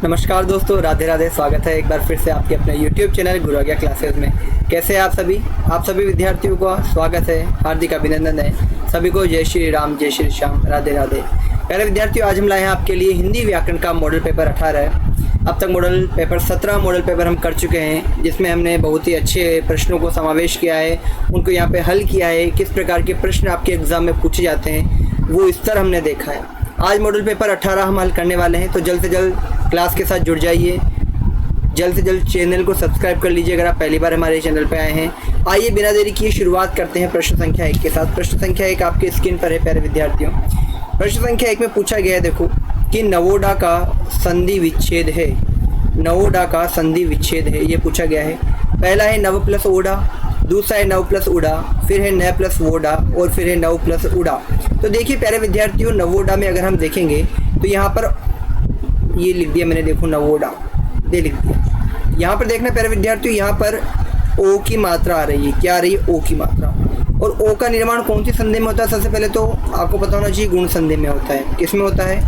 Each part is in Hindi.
नमस्कार दोस्तों, राधे राधे। स्वागत है एक बार फिर से आपके अपने YouTube चैनल गुरु आज्ञा क्लासेस में। कैसे हैं आप सभी विद्यार्थियों का स्वागत है, हार्दिक अभिनंदन है सभी को। जय श्री राम, जय श्री श्याम, राधे राधे। प्यारे विद्यार्थियों, आज हम लाए हैं आपके लिए हिंदी व्याकरण का मॉडल पेपर 18 है। अब तक मॉडल पेपर 17 मॉडल पेपर हम कर चुके हैं, जिसमें हमने बहुत ही अच्छे प्रश्नों को समावेश किया है, उनको यहाँ पे हल किया है। किस प्रकार के प्रश्न आपके एग्जाम में पूछे जाते हैं वो स्तर हमने देखा है। आज मॉडल पेपर 18 हम हल करने वाले हैं, तो जल्द से जल्द क्लास के साथ जुड़ जाइए। जल्द से जल्द चैनल को सब्सक्राइब कर लीजिए अगर आप पहली बार हमारे चैनल पर आए हैं। आइए बिना देरी किए शुरुआत करते हैं प्रश्न संख्या 1 के साथ। प्रश्न संख्या 1 आपके स्क्रीन पर है प्यारे विद्यार्थियों। प्रश्न संख्या 1 में पूछा गया है, देखो कि नवोढा का संधि विच्छेद है। नवोढा का संधि विच्छेद है, ये पूछा गया है। पहला है नव प्लस ओढ़ा, दूसरा है नव प्लस उड़ा, फिर है न प्लस वोडा और फिर है नव प्लस उड़ा। तो देखिए प्यारे विद्यार्थियों, नवोढा में अगर हम देखेंगे तो यहाँ पर ये लिख दिया मैंने, देखो नवोढा ये लिख दिया। यहाँ पर देखना प्यारे विद्यार्थियों, यहाँ पर ओ की मात्रा आ रही है। क्या आ रही है? ओ की मात्रा। और ओ का निर्माण कौन सी संधि में होता है? सबसे पहले तो आपको पता होना चाहिए गुण संधि में होता है। किस में होता है?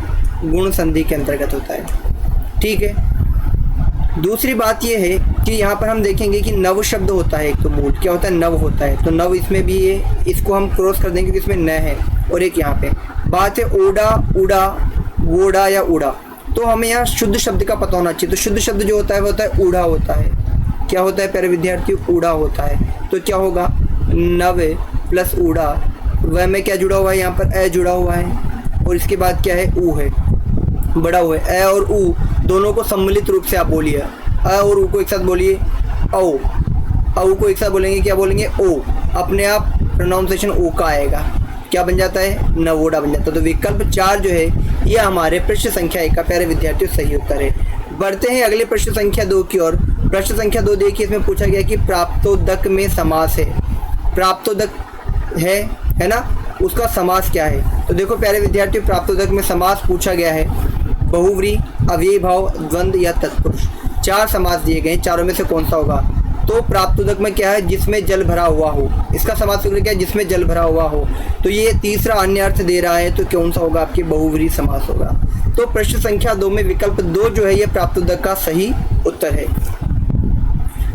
गुण संधि के अंतर्गत होता है। ठीक है। दूसरी बात यह है कि यहाँ पर हम देखेंगे कि नव शब्द होता है। एक तो मूल क्या होता है? नव होता है। तो नव इसमें भी है, इसको हम क्रॉस कर देंगे क्योंकि इसमें न है। और एक यहाँ पे बात है ओडा, उड़ा, वोडा या उड़ा। तो हमें यहाँ शुद्ध शब्द का पता होना चाहिए। तो शुद्ध शब्द जो होता है वो होता है उड़ा होता है। क्या होता है प्यारे विद्यार्थियों? उड़ा होता है। तो क्या होगा? नव प्लस उड़ा, वह में क्या जुड़ा हुआ है? यहाँ पर ए जुड़ा हुआ है। और इसके बाद क्या है? ऊ है, बड़ा हुआ है। ए और ऊ दोनों को सम्मिलित रूप से आप बोलिए। अ और ऊ को एक साथ बोलिए औ। औ को एक साथ बोलेंगे, क्या बोलेंगे? ओ। अपने आप प्रोनाउंसिएशन ओ का आएगा। क्या बन जाता है? नवोढा बन जाता है। तो विकल्प 4 जो है ये हमारे प्रश्न संख्या 1 का प्यारे विद्यार्थियों सही उत्तर है। बढ़ते हैं अगले प्रश्न संख्या 2 की ओर। प्रश्न संख्या 2 देखिए, इसमें पूछा गया कि प्राप्तोदक में समास है। प्राप्तोदक है ना, उसका समास क्या है? तो देखो प्यारे विद्यार्थियों, प्राप्तोदक में समास पूछा गया है बहुव्रीहि, अव्ययीभाव, द्वंद्व या तत्पुरुष। 4 समास दिए गए, चारों में से कौन सा होगा? तो प्राप्तोदक में क्या है? जिसमें जल भरा हुआ हो। इसका समास सूत्र क्या है? जिसमें जल भरा हुआ हो। तो ये तीसरा अन्य अर्थ दे रहा है, तो कौन सा होगा? आपके बहुव्रीहि समास होगा। तो प्रश्न संख्या 2 में विकल्प 2 जो है ये प्राप्तोदक का सही उत्तर है।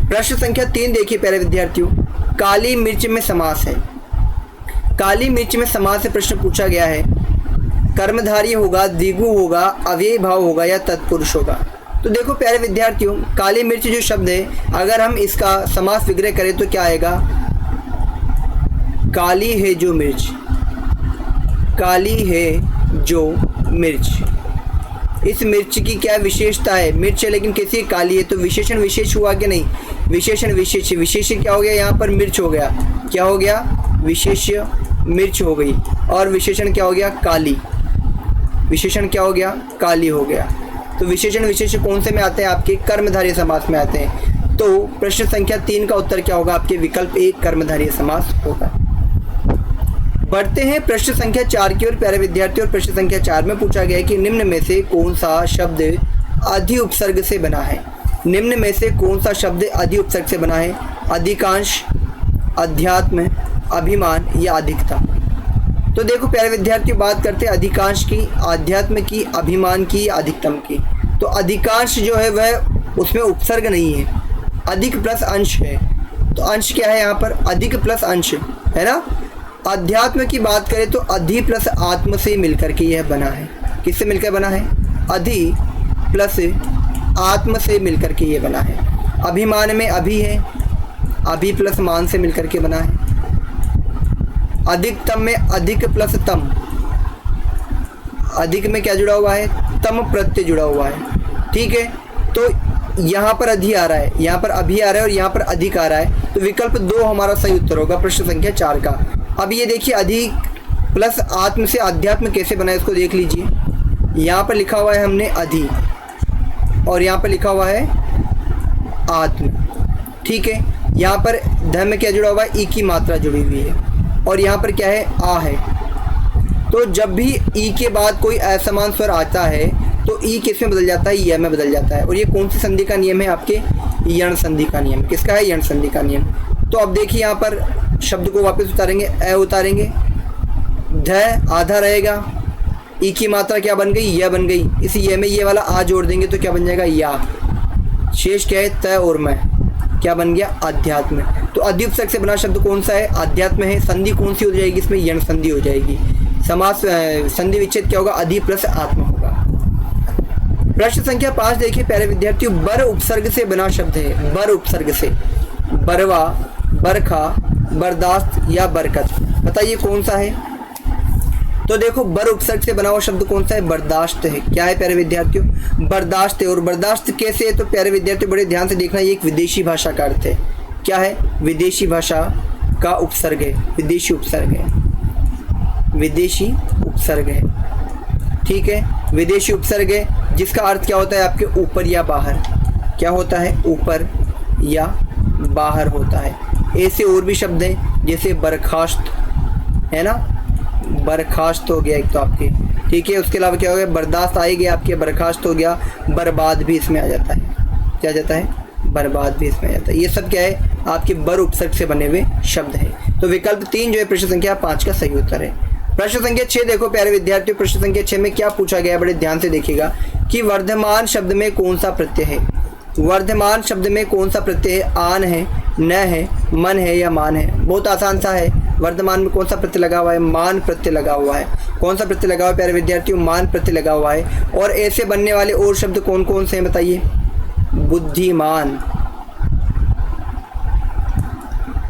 प्रश्न संख्या 3 देखिए प्यारे विद्यार्थियों, काली मिर्च में समास है। काली मिर्च में समास से प्रश्न पूछा गया है, कर्मधारी होगा, द्विगु होगा, अव्ययी भाव होगा या तत्पुरुष होगा। तो देखो प्यारे विद्यार्थियों, काली मिर्च जो शब्द है, अगर हम इसका समास विग्रह करें तो क्या आएगा? काली है जो मिर्च, काली है जो मिर्च। इस मिर्च की क्या विशेषता है? मिर्च है लेकिन कैसी? काली है। तो विशेषण विशेष हुआ कि नहीं? विशेषण विशेष। विशेष क्या हो गया? यहाँ पर मिर्च हो गया। क्या हो गया? विशेष मिर्च हो गई। और विशेषण क्या हो गया? काली। विशेषण क्या हो गया? काली हो गया। तो विशेषण विशेष कौन से में आते हैं? आपके कर्मधारय समास में आते हैं। तो प्रश्न संख्या 3 का उत्तर क्या होगा? आपके विकल्प 1 कर्मधारय समास होगा। बढ़ते हैं प्रश्न संख्या 4 की ओर प्यारे विद्यार्थियों। और प्रश्न संख्या 4 में पूछा गया है कि निम्न में से कौन सा शब्द अधि उपसर्ग से बना है? निम्न में से कौन सा शब्द अधि उपसर्ग से बना है? अधिकांश, अध्यात्म, अभिमान या अधिकता। तो देखो प्यारे विद्यार्थियों, बात करते हैं अधिकांश की, आध्यात्म की, अभिमान की, अधिकतम की। तो अधिकांश जो है वह उसमें उपसर्ग नहीं है, अधिक प्लस अंश है। तो अंश क्या है यहाँ पर? अधिक प्लस अंश है ना। अध्यात्म की बात करें तो अधि प्लस आत्म से मिलकर के यह बना है। किससे मिलकर बना है? अधि प्लस आत्म से मिलकर के ये बना है। अभिमान में अभि है, अभि प्लस मान से मिलकर के बना है। अधिकतम में अधिक प्लस तम, अधिक में क्या जुड़ा हुआ है? तम प्रत्यय जुड़ा हुआ है। ठीक है। तो यहाँ पर अधि आ रहा है, यहाँ पर अभी आ रहा है और यहाँ पर अधिक आ रहा है। तो विकल्प 2 हमारा सही उत्तर होगा प्रश्न संख्या 4 का। अब ये देखिए, अधिक प्लस आत्म से अध्यात्म कैसे बना है इसको देख लीजिए। यहाँ पर लिखा हुआ है हमने अधि और यहाँ पर लिखा हुआ है आत्म। ठीक है। यहाँ पर धर्म में क्या जुड़ा हुआ है? ई की मात्रा जुड़ी हुई है। और यहाँ पर क्या है? आ है। तो जब भी ई के बाद कोई असमान स्वर आता है तो ई किस में बदल जाता है? य में बदल जाता है। और ये कौन सी संधि का नियम है? आपके यण संधि का नियम। किसका है? यण संधि का नियम। तो अब देखिए यहाँ पर शब्द को वापस उतारेंगे, ए उतारेंगे, ध आधा रहेगा, ई की मात्रा क्या बन गई, या बन गई। इस ये में ये वाला आ जोड़ देंगे तो क्या बन जाएगा, या। शेष क्या है, त और मैं, क्या बन गया, अध्यात्म। तो अधि उपसर्ग से बना शब्द कौन सा है, अध्यात्म है। संधि कौन सी हो जाएगी इसमें, यण संधि हो जाएगी। समास संधि विच्छेद क्या होगा, अधि प्लस आत्मा होगा। प्रश्न संख्या 5 देखिए प्यारे विद्यार्थियों, बर उपसर्ग से बना शब्द है। बर उपसर्ग से, बरवा, बरखा, बर्दाश्त या बरकत, बताइए कौन सा है। तो देखो बर उपसर्ग से बना हुआ शब्द कौन सा है, बर्दाश्त है। क्या है प्यारे विद्यार्थियों, बर्दाश्त है। और बर्दाश्त कैसे है, तो प्यारे विद्यार्थियों बड़े ध्यान से देखना, ये एक विदेशी भाषा का अर्थ है। क्या है, विदेशी भाषा का उपसर्ग है, विदेशी उपसर्ग है, विदेशी उपसर्ग है, ठीक है। विदेशी उपसर्ग है जिसका अर्थ क्या होता है आपके ऊपर या बाहर, क्या होता है, ऊपर या बाहर होता है। ऐसे और भी शब्द हैं जैसे बर्खास्त, है ना, बर्खास्त हो गया एक तो आपके, ठीक है। उसके अलावा क्या हो गया, बर्दाश्त आ गया आपके, बर्खास्त हो गया, बर्बाद भी इसमें आ जाता है, क्या जाता है, बर्बाद भी इसमें आ जाता है। ये सब क्या है, आपके बर उपसर्ग से बने हुए शब्द है। तो विकल्प 3 जो है प्रश्न संख्या 5 का सही उत्तर है। प्रश्न संख्या 6 देखो प्यारे विद्यार्थियों, प्रश्न संख्या 6 में क्या पूछा गया, बड़े ध्यान से देखिएगा कि वर्धमान शब्द में कौन सा प्रत्यय है। वर्धमान शब्द में कौन सा प्रत्यय है, आन है, न है, मन है या मान है। बहुत आसान सा है, वर्तमान में कौन सा प्रत्यय लगा हुआ है, मान प्रत्यय लगा हुआ है। कौन सा प्रत्यय लगा हुआ है प्यारे विद्यार्थियों, मान प्रत्यय लगा हुआ है। और ऐसे बनने वाले और शब्द कौन कौन से हैं बताइए, बुद्धिमान,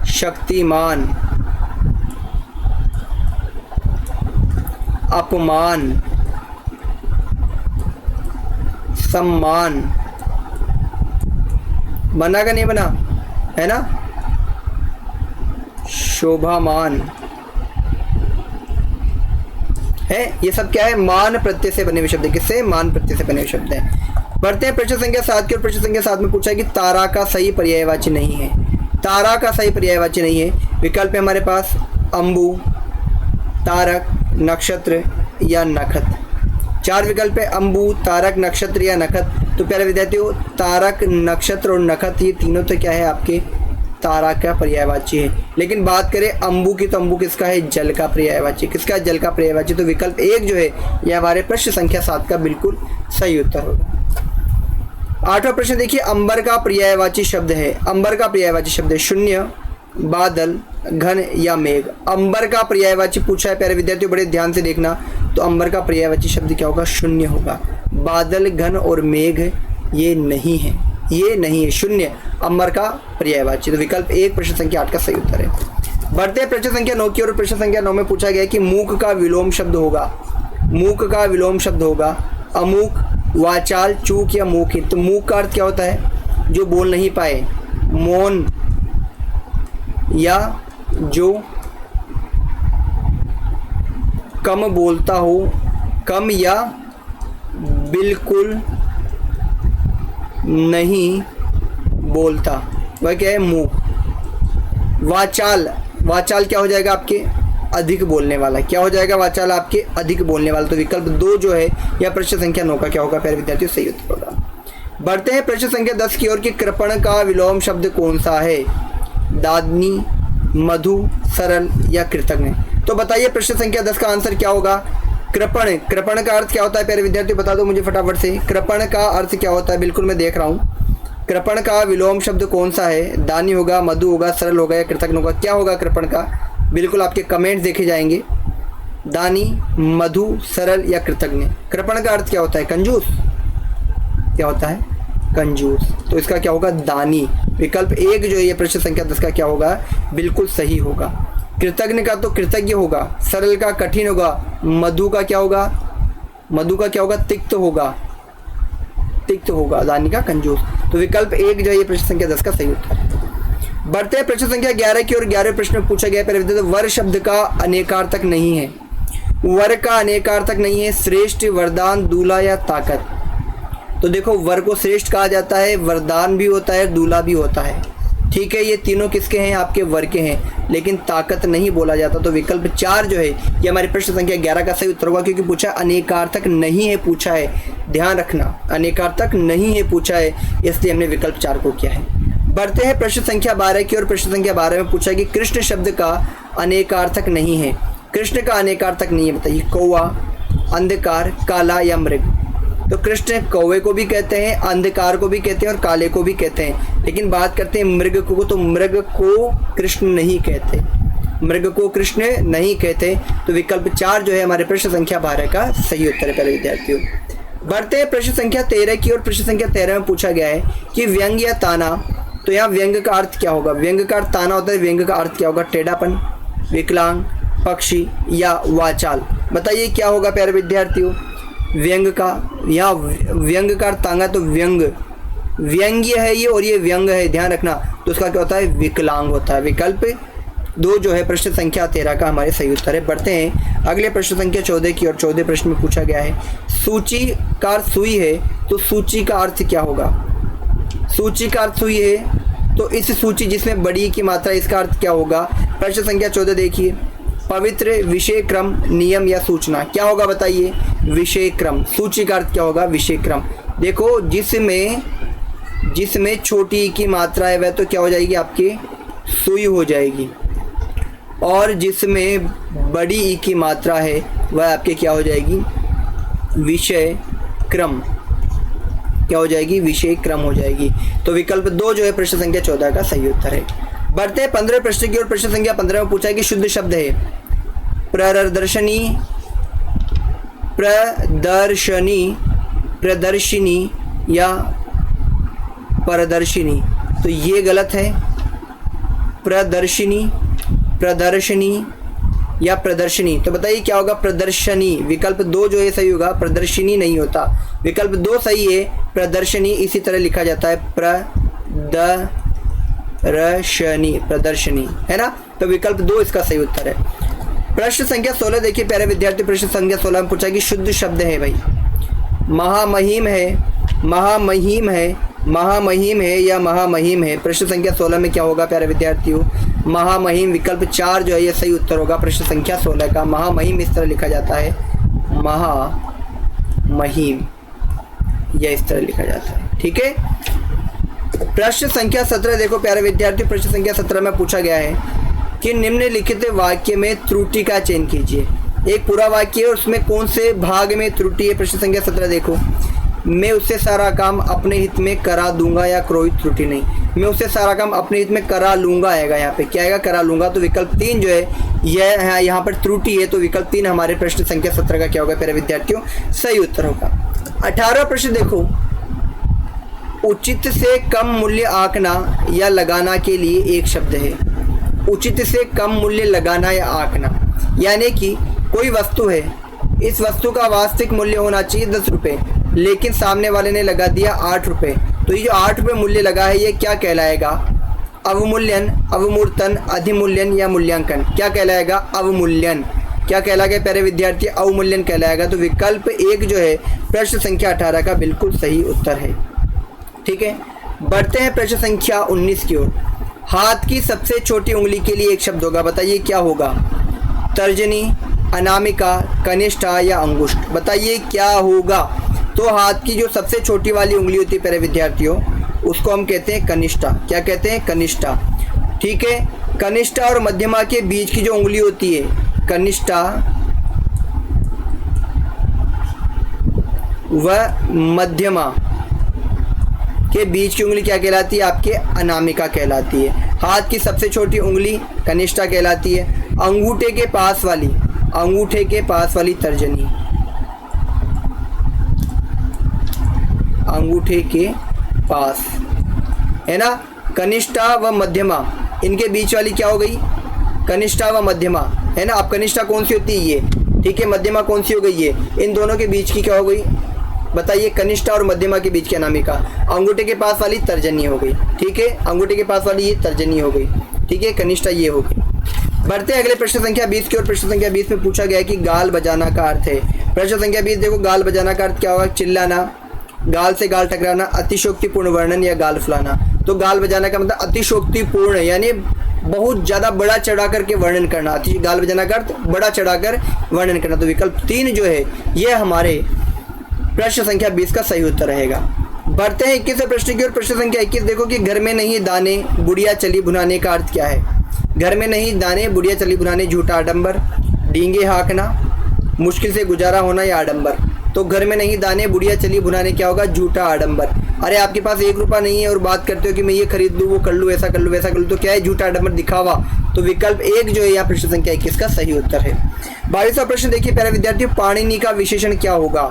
शक्तिमान, अपमान, सम्मान, बना का नहीं बना, है ना, शोभामान है। ये सब क्या है, मान प्रत्यय से बने हुए शब्द। किससे, मान प्रत्यय से बने हुए शब्द हैं। बढ़ते हैं प्रश्न संख्या 7 की। और प्रश्न संख्या 7 में पूछा है कि तारा का सही पर्यायवाची नहीं है। तारा का सही पर्यायवाची नहीं है। विकल्प है हमारे पास अंबु, तारक, नक्षत्र या नखत। 4 विकल्प है, अंबु, तारक, नक्षत्र या नखत। तो प्यारे विद्यार्थियों तारक, नक्षत्र और नखत ये तीनों तो क्या है आपके तारा का पर्यायवाची है। लेकिन बात करें अंबु की, तो अंबु किसका है, जल का पर्यायवाची। किसका, जल का पर्यायवाची। तो विकल्प 1 जो है यह हमारे प्रश्न संख्या 7 का बिल्कुल सही उत्तर होगा। 8वां प्रश्न देखिए, अंबर का पर्यायवाची शब्द है। अंबर का पर्यायवाची शब्द है शून्य, बादल, घन या मेघ। अंबर का पर्यायवाची पूछा है प्यारे विद्यार्थियों, बड़े ध्यान से देखना। तो अंबर का पर्यायवाची शब्द क्या होगा, शून्य होगा। बादल, घन और मेघ ये नहीं है, ये नहीं है, शून्य अंबर का पर्यायवाची। तो विकल्प 1 प्रश्न संख्या 8 का सही उत्तर है। बढ़ते प्रश्न संख्या 9 की ओर। प्रश्न संख्या 9 में पूछा गया कि मूक का विलोम शब्द होगा। मूक का विलोम शब्द होगा अमूक, वाचाल, चूक या मूक। तो मूक का अर्थ क्या होता है, जो बोल नहीं पाए, मौन या जो कम बोलता हो, कम या बिल्कुल नहीं बोलता, वह क्या है, मूक। वाचाल, वाचाल क्या हो जाएगा आपके, अधिक बोलने वाला। क्या हो जाएगा वाचाल, आपके अधिक बोलने वाला। तो विकल्प 2 जो है यह प्रश्न संख्या 9 का क्या होगा प्यारे विद्यार्थियों, सही उत्तर होगा। बढ़ते हैं प्रश्न संख्या 10 की ओर कि कृपण का विलोम शब्द कौन सा है, दादनी, मधु, सरल या कृतज्ञ। तो बताइए प्रश्न संख्या 10 का आंसर क्या होगा। कृपण, कृपण का अर्थ क्या होता है प्यारे विद्यार्थी, बता दो मुझे फटाफट से। कृपण का अर्थ क्या होता है, बिल्कुल मैं देख रहा हूँ। कृपण का विलोम शब्द कौन सा है, दानी होगा, मधु होगा, सरल होगा या कृतज्ञ होगा। क्या होगा कृपण का, बिल्कुल आपके कमेंट देखे जाएंगे। दानी, मधु, सरल या कृतज्ञ। कृपण का अर्थ क्या होता है, कंजूस। क्या होता है, कंजूस। तो इसका क्या होगा, दानी। विकल्प 1 जो है ये प्रश्न संख्या 10 का क्या होगा, बिल्कुल सही होगा। कृतज्ञ का तो कृतज्ञ होगा, सरल का कठिन होगा, मधु का क्या होगा, मधु का क्या होगा, तिक्त होगा, तिक्त होगा, दानी का कंजूस। तो विकल्प 1 जो है ये प्रश्न संख्या 10 का सही उत्तर है। बढ़ते हैं प्रश्न संख्या 11 की और 11वें प्रश्न में पूछा गया है, वर शब्द का अनेकार्थक नहीं है। वर का अनेकार्थक नहीं है, श्रेष्ठ, वरदान, दूल्हा या ताकत। तो देखो वर को श्रेष्ठ कहा जाता है, वरदान भी होता है, दूल्हा भी होता है, ठीक है। ये तीनों किसके हैं, आपके वर के हैं, लेकिन ताकत नहीं बोला जाता। तो विकल्प 4 जो है ये हमारी प्रश्न संख्या 11 का सही उत्तर होगा, क्योंकि पूछा अनेकार्थक नहीं है, पूछा है, ध्यान रखना, अनेकार्थक नहीं है पूछा है, इसलिए हमने विकल्प 4 को किया है। बढ़ते हैं प्रश्न संख्या 12 की और प्रश्न संख्या 12 में पूछा कि कृष्ण शब्द का अनेकार्थक नहीं है। कृष्ण का अनेकार्थक नहीं है, बताइए। कौआ, अंधकार, काला या मृग। तो कृष्ण कौवे को भी कहते हैं, अंधकार को भी कहते हैं और काले को भी कहते हैं। लेकिन बात करते हैं मृग को, तो मृग को कृष्ण नहीं कहते, मृग को कृष्ण नहीं कहते। तो विकल्प 4 जो है हमारे प्रश्न संख्या 12 का सही उत्तर है प्यारे विद्यार्थियों। बढ़ते हैं प्रश्न संख्या 13 की ओर। प्रश्न संख्या 13 में पूछा गया है कि व्यंग या ताना। तो यहाँ व्यंग का अर्थ क्या होगा? व्यंग का अर्थ ताना होता है, व्यंग का अर्थ क्या होगा? टेढ़ापन, विकलांग, पक्षी या वाचाल। बताइए क्या होगा प्यारे विद्यार्थियों? व्यंग का, यहाँ व्यंग का अर्थ तांगा, तो व्यंग्य है ये और ये व्यंग है, ध्यान रखना। तो उसका क्या होता है? विकलांग होता है। विकल्प 2 जो है प्रश्न संख्या 13 का हमारे सही उत्तर है। बढ़ते हैं अगले प्रश्न संख्या 14 की और। 14 प्रश्न में पूछा गया है सूची का अर्थ सुई है, तो सूची का अर्थ क्या होगा? सूची का अर्थ सुई है, तो इस सूची जिसमें बड़ी की मात्रा, इसका अर्थ क्या होगा? प्रश्न संख्या 14 देखिए, पवित्र, विषय क्रम, नियम या सूचना। क्या होगा बताइए? विषय क्रम। सूची का अर्थ क्या होगा? विषय क्रम। देखो जिसमें छोटी की मात्रा है वह तो क्या हो जाएगी? आपकी सुई हो जाएगी, और जिसमें बड़ी ई की मात्रा है वह आपके क्या हो जाएगी? विषय क्रम। क्या हो जाएगी? विषय क्रम हो जाएगी। तो विकल्प 2 जो है प्रश्न संख्या 14 का सही उत्तर है। बढ़ते हैं 15 प्रश्न की ओर। प्रश्न संख्या 15 में पूछा है कि शुद्ध शब्द है प्रदर्शनी, प्रदर्शिनी या प्रदर्शिनी। तो ये गलत है। प्रदर्शनी या प्रदर्शनी। तो बताइए क्या होगा? प्रदर्शनी। विकल्प 2 जो है सही होगा, प्रदर्शनी नहीं होता। विकल्प 2 सही है, प्रदर्शनी। इसी तरह लिखा जाता है प्रदर्शनी, है ना। तो विकल्प 2 इसका सही उत्तर है। प्रश्न संख्या 16 देखिए प्यारे विद्यार्थी। प्रश्न संख्या 16 में पूछा कि शुद्ध शब्द है भाई महामहिम है या महामहिम है। प्रश्न संख्या 16 में क्या होगा प्यारे विद्यार्थियों? महामहिम। विकल्प 4 जो है ये सही उत्तर होगा प्रश्न संख्या 16 का। महामहिम इस तरह लिखा जाता है, महामहिम, यह इस तरह लिखा जाता है। ठीक है। प्रश्न संख्या 17 देखो प्यारे विद्यार्थी। प्रश्न संख्या 17 में पूछा गया है कि निम्नलिखित वाक्य में त्रुटि का चयन कीजिए। एक पूरा वाक्य है और उसमें कौन से भाग में त्रुटि है? प्रश्न संख्या 17 देखो, मैं उससे सारा काम अपने हित में करा दूंगा या कोई त्रुटि नहीं। मैं उससे सारा काम अपने हित में करा लूंगा आएगा, यहाँ पे क्या आएगा? करा लूंगा। तो विकल्प 3 जो है यह है, यहाँ पर त्रुटि है। तो विकल्प 3 हमारे प्रश्न संख्या 17 का क्या होगा प्यारे विद्यार्थियों? सही उत्तर होगा। 18 प्रश्न देखो, उचित से कम मूल्य आंकना या लगाना के लिए एक शब्द है। उचित से कम मूल्य लगाना या आंकना, यानी कि कोई वस्तु है, इस वस्तु का वास्तविक मूल्य होना चाहिए 10 रुपये, लेकिन सामने वाले ने लगा दिया 8 रुपये। तो ये जो 8 रुपये मूल्य लगा है ये क्या कहलाएगा? अवमूल्यन, अवमूर्तन, अधिमूल्यन या मूल्यांकन। क्या कहलाएगा? अवमूल्यन। क्या कहलाएगा प्यारे विद्यार्थी? अवमूल्यन कहलाएगा। तो विकल्प 1 जो है प्रश्न संख्या 18 का बिल्कुल सही उत्तर है। ठीक है। बढ़ते हैं प्रश्न संख्या 19 की ओर। हाथ की सबसे छोटी उंगली के लिए एक शब्द होगा, बताइए क्या होगा? तर्जनी, अनामिका, कनिष्ठा या अंगुष्ठ। बताइए क्या होगा? तो हाथ की जो सबसे छोटी वाली उंगली होती है प्यारे विद्यार्थियों, उसको हम कहते हैं कनिष्ठा। क्या कहते हैं? कनिष्ठा। ठीक है। कनिष्ठा और मध्यमा के बीच की जो उंगली होती है, कनिष्ठा व मध्यमा के बीच की उंगली क्या कहलाती है? आपके अनामिका कहलाती है। हाथ की सबसे छोटी उंगली कनिष्ठा कहलाती है। अंगूठे के पास वाली तर्जनी, अंगूठे के पास, है ना। कनिष्ठा व मध्यमा, इनके बीच वाली क्या हो गई? कनिष्ठा व मध्यमा, है ना। अब कनिष्ठा कौन सी होती है? ये। ठीक है। मध्यमा कौन सी हो गई? ये। इन दोनों के बीच की क्या हो गई? बताइए। कनिष्ठा और मध्यमा के बीच की अनामिका। अंगूठे के पास वाली तर्जनी हो गई। ठीक है। अंगूठे के पास वाली ये तर्जनी हो गई। ठीक है। कनिष्ठा ये हो गई। बढ़ते अगले प्रश्न संख्या 20 की ओर। प्रश्न संख्या 20 में पूछा गया है कि गाल बजाना का अर्थ है। प्रश्न संख्या 20 देखो, गाल बजाना का अर्थ क्या होगा? चिल्लाना, गाल से गाल टकराना, अतिशोक्तिपूर्ण वर्णन या गाल फुलाना। तो गाल बजाना का मतलब अतिशोक्तिपूर्ण, यानी बहुत ज़्यादा बड़ा चढ़ा करके वर्णन करना। गाल बजाना का अर्थ बड़ा चढ़ाकर वर्णन करना। तो विकल्प 3 जो है ये हमारे प्रश्न संख्या 20 का सही उत्तर रहेगा। बढ़ते हैं 21 प्रश्न की ओर। प्रश्न संख्या 21 देखो कि घर में नहीं दाने बुढ़िया चली भुनाने का अर्थ क्या है? घर में नहीं दाने बुढ़िया चली भुनाने, झूठा आडंबर, डींगे हाँकना, मुश्किल से गुजारा होना या आडंबर। तो घर में नहीं दाने, बुढ़िया चली भुनाने, क्या होगा? झूठा आडंबर। अरे आपके पास 1 रुपया नहीं है और बात करते हो कि मैं ये खरीद लूँ, वो कर लूँ, ऐसा कर लूँ, वैसा कर लूँ, तो क्या है? झूठा आडंबर, दिखावा। तो विकल्प 1 जो है यहाँ प्रश्न संख्या 21 का सही उत्तर है। 22वां प्रश्न देखिए प्यारे विद्यार्थियों, पाणिनि का विशेषण क्या होगा?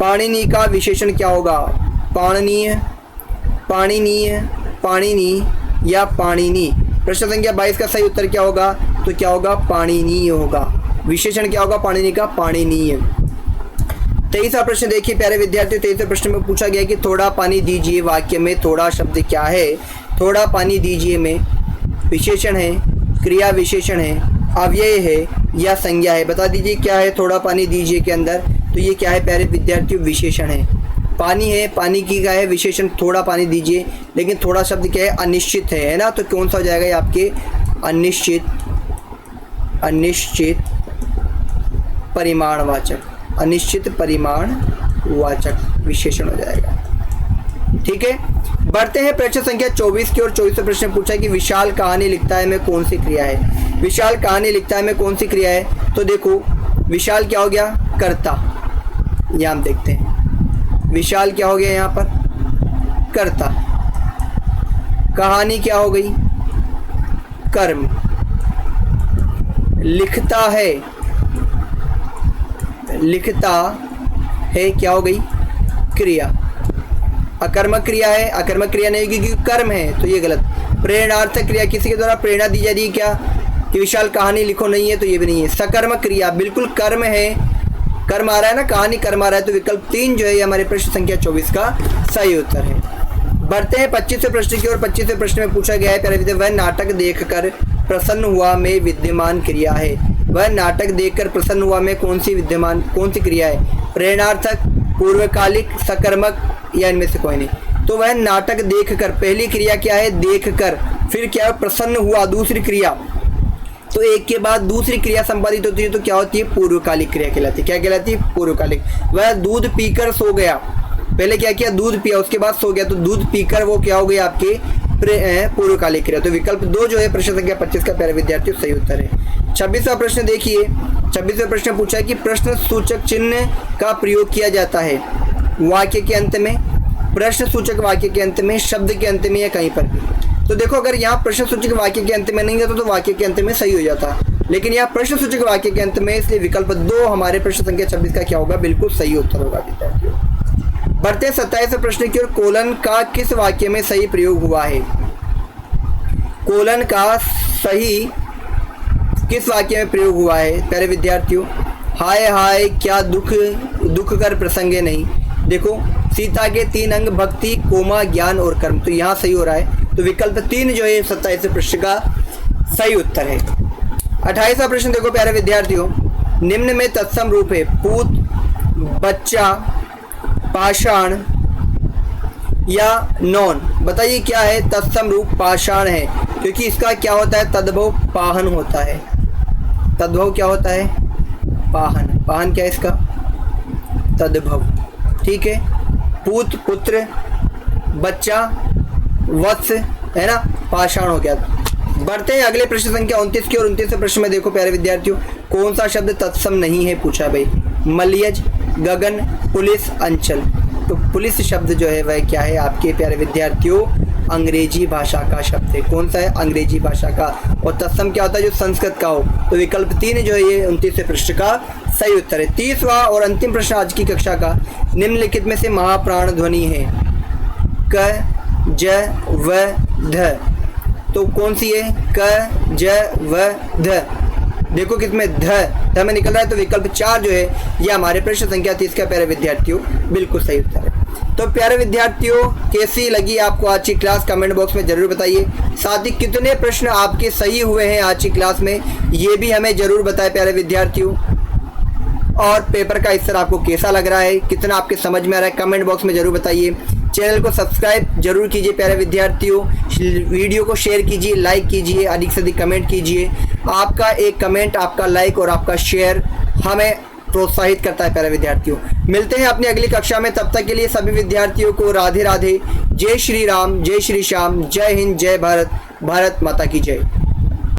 पाणिनि का विशेषण क्या होगा? पाणनीय, पाणिनीय, पाणिनि या पाणिनि। प्रश्न संख्या 22 का सही उत्तर क्या होगा? तो क्या होगा? पाणिनीय होगा। विशेषण क्या होगा पाणिनि का? पाणिनीय। 23वां प्रश्न देखिए प्यारे विद्यार्थियों, 23वें प्रश्न में पूछा गया कि थोड़ा पानी दीजिए वाक्य में थोड़ा शब्द क्या है? थोड़ा पानी दीजिए में विशेषण है, क्रिया विशेषण है, अव्यय है या संज्ञा है? बता दीजिए क्या है थोड़ा पानी दीजिए के अंदर? तो ये क्या है प्यारे विद्यार्थियों? विशेषण है। पानी है, पानी की क्या है? विशेषण थोड़ा पानी दीजिए, लेकिन थोड़ा शब्द क्या है? अनिश्चित है ना? तो कौन सा हो जाएगा ये आपके? अनिश्चित, अनिश्चित परिमाणवाचक, अनिश्चित परिमाणवाचक विशेषण हो जाएगा। ठीक है, बढ़ते हैं प्रश्न संख्या 24 की ओर। 24वें प्रश्न में पूछा कि विशाल कहानी लिखता है में कौन सी क्रिया है? विशाल कहानी लिखता है में कौन सी क्रिया है? तो देखो विशाल क्या हो गया? कर्ता। यहाँ हम देखते हैं विशाल क्या हो गया यहाँ पर? कर्ता। कहानी क्या हो गई? कर्म। लिखता है, लिखता है क्या हो गई? क्रिया। अकर्मक क्रिया है, अकर्मक क्रिया नहीं क्योंकि कर्म है, तो ये गलत। प्रेरणार्थक क्रिया, किसी के द्वारा प्रेरणा दी जा रही है क्या? कि विशाल कहानी लिखो, नहीं है, तो ये भी नहीं है। सकर्मक क्रिया, बिल्कुल कर्म है, कर्म आ रहा है ना, कहानी कर्म आ रहा है, तो विकल्प 3 जो है ये हमारे प्रश्न संख्या 24 का सही उत्तर है। बढ़ते हैं 25वें प्रश्न की ओर। 25वें प्रश्न में पूछा गया है प्यारे विद्यार्थी, वह नाटक देखकर प्रसन्न हुआ में विद्यमान क्रिया है। वह नाटक देखकर प्रसन्न हुआ में कौन सी क्रिया है? प्रेरणार्थक, पूर्वकालिक, सकर्मक या इनमें से कोई नहीं। तो वह नाटक देखकर, पहली क्रिया क्या है? देखकर। फिर क्या है? प्रसन्न हुआ, दूसरी क्रिया। तो एक के बाद दूसरी क्रिया संपादित होती है तो क्या होती है? पूर्वकालिक क्रिया कहलाती है। क्या कहलाती है? पूर्वकालिक। वह दूध पीकर सो गया, पहले क्या किया? दूध पिया, उसके बाद सो गया, तो दूध पीकर वो क्या हो गया? आपके पूर्वकालिक क्रिया। तो विकल्प 2 जो है प्रश्न संख्या 25 का प्यारे विद्यार्थियों सही उत्तर है। 26वां प्रश्न देखिए। 26वां प्रश्न पूछा है कि प्रश्न सूचक चिन्ह का प्रयोग किया जाता है वाक्य के अंत में, प्रश्न सूचक वाक्य के अंत में, शब्द के अंत में या कहीं पर भी। तो देखो अगर यहाँ प्रश्न सूचक वाक्य के अंत में नहीं जाता तो वाक्य के अंत में सही हो जाता, लेकिन यहाँ प्रश्न सूचक वाक्य के अंत में, इसलिए विकल्प 2 हमारे प्रश्न संख्या 26 का क्या होगा? बिल्कुल सही उत्तर होगा विद्यार्थियों। बढ़ते 27वें प्रश्न की ओर। कोलन का किस वाक्य में सही प्रयोग हुआ है? कोलन का सही किस वाक्य में प्रयोग हुआ है प्यारे विद्यार्थियों? हाय हाय क्या दुख, दुख कर प्रसंगे नहीं। देखो सीता के 3 अंग भक्ति, कोमा, ज्ञान और कर्म, तो यहाँ सही हो रहा है। तो विकल्प 3 जो है 27वें प्रश्न का सही उत्तर है। 28वां प्रश्न देखो प्यारे विद्यार्थियों, निम्न में तत्सम रूप है पूत, बच्चा, पाषाण या नौन। बताइए क्या है? तत्सम रूप पाषाण है, क्योंकि इसका क्या होता है? तद्भव पाहन होता है। तद्भव क्या होता है? पाहन। पाहन क्या है इसका? तद्भव। ठीक है, पूत पुत्र, बच्चा वत्स है ना, पाषाण हो गया। बढ़ते हैं अगले प्रश्न संख्या 29 की और 29वें प्रश्न में देखो प्यारे विद्यार्थियों, कौन सा शब्द तत्सम नहीं है पूछा भाई? मलयज, गगन, पुलिस, अंचल। तो पुलिस शब्द जो है वह क्या है आपके प्यारे विद्यार्थियों? अंग्रेजी भाषा का शब्द है। कौन सा है? अंग्रेजी भाषा का। और तत्सम क्या होता है? जो संस्कृत का हो। तो विकल्प 3 जो है ये 29वें प्रश्न का सही उत्तर है। 30वां और अंतिम प्रश्न आज की कक्षा का, निम्नलिखित में से महाप्राण ध्वनि है क, ज, व, ध। तो कौन सी है? क, ज, व, ध। देखो किसमें ध में निकल रहा है, तो विकल्प 4 जो है ये हमारे प्रश्न संख्या 30 का प्यारे विद्यार्थियों बिल्कुल सही उत्तर है। तो प्यारे विद्यार्थियों कैसी लगी आपको आज की क्लास? कमेंट बॉक्स में जरूर बताइए। साथ ही कितने प्रश्न आपके सही हुए हैं आज की क्लास में ये भी हमें जरूर बताएं प्यारे विद्यार्थियों। और पेपर का स्तर आपको कैसा लग रहा है, कितना आपके समझ में आ रहा है, कमेंट बॉक्स में जरूर बताइए। चैनल को सब्सक्राइब जरूर कीजिए प्यारे विद्यार्थियों। वीडियो को शेयर कीजिए, लाइक कीजिए, अधिक से अधिक कमेंट कीजिए। आपका एक कमेंट, आपका लाइक और आपका शेयर हमें प्रोत्साहित करता है प्यारे विद्यार्थियों। मिलते हैं अपनी अगली कक्षा में, तब तक के लिए सभी विद्यार्थियों को राधे राधे। जय श्री राम, जय श्री श्याम, जय हिंद, जय भारत, भारत माता की जय।